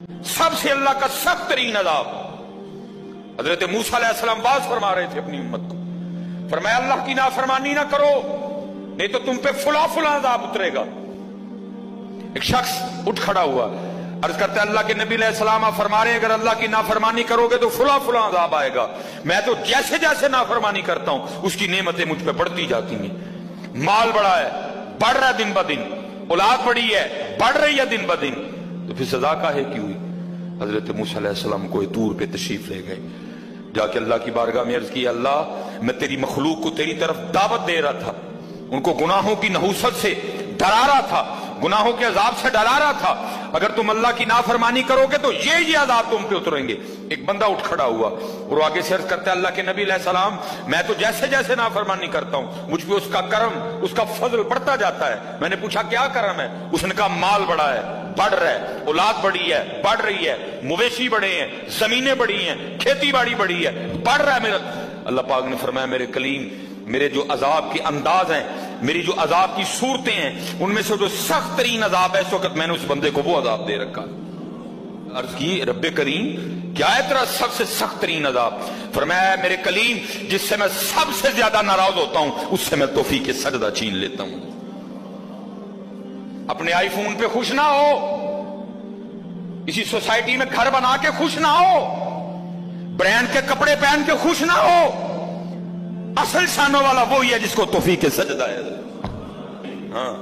سب سے اللہ کا سخت ترین عذاب. حضرت موسیٰ علیہ السلام باز فرما رہے تھے اپنی امت کو, فرمایا اللہ کی نافرمانی نہ کرو نہیں تو تم پہ فلاں فلاں عذاب اترے گا. ایک شخص اٹھ کھڑا ہوا, عرض کرتے اللہ کے نبی علیہ السلام آپ فرما رہے ہیں اگر اللہ کی نافرمانی کرو گے تو فلاں فلاں عذاب آئے گا. میں تو جیسے جیسے نافرمانی کرتا ہوں اس کی نعمتیں مجھ پہ بڑھتی جاتی ہیں. مال بڑا ہے, بڑھ رہا ہے دن بدن, اولاد بڑی ہے, بڑھ رہی ہے دن بدن, تو پھر سزا کاہے کی ہوئی؟ حضرت موسیٰ علیہ السلام کوئی طور پہ تشریف لے گئے, جا کے اللہ کی بارگاہ میں عرض کی اللہ میں تیری مخلوق کو تیری طرف دعوت دے رہا تھا, ان کو گناہوں کی نحوست سے ڈرا رہا تھا, گناہوں کے عذاب سے ڈرا رہا تھا, اگر تم اللہ کی نافرمانی کرو گے تو یہ عذاب تم پہ اتریں گے. ایک بندہ اٹھ کھڑا ہوا اور آگے سے عرض کرتا ہے اللہ کے نبی علیہ السلام میں تو جیسے جیسے نافرمانی کرتا ہوں مجھ پہ اس کا کرم, اس کا فضل بڑھتا جاتا ہے. میں نے پوچھا کیا کرم ہے؟ اس نے کہا مال بڑا ہے, بڑھ رہا ہے, اولاد بڑی ہے, بڑھ رہی ہے, مویشی بڑے ہیں, زمینیں بڑی ہیں, کھیتی باڑی بڑی ہے, بڑھ رہا ہے میرا. اللہ پاک نے فرمایا میرے کلیم میرے جو عذاب کے انداز ہیں, میری جو عذاب کی صورتیں ہیں, ان میں سے جو سخت ترین عذاب ہے اس وقت میں نے اس بندے کو وہ عذاب دے رکھا. عرض کی رب کریم کیا ہے تیرا سب سے سخت ترین عذاب؟ فرمایا میرے کلیم جس سے میں سب سے زیادہ ناراض ہوتا ہوں اس سے میں توفیق سجدہ چھین لیتا ہوں. اپنے آئی فون پہ خوش نہ ہو, اسی سوسائٹی میں گھر بنا کے خوش نہ ہو, برانڈ کے کپڑے پہن کے خوش نہ ہو. اصل شانوں والا وہی ہے جس کو توفیق سجدہ ہے. ہاں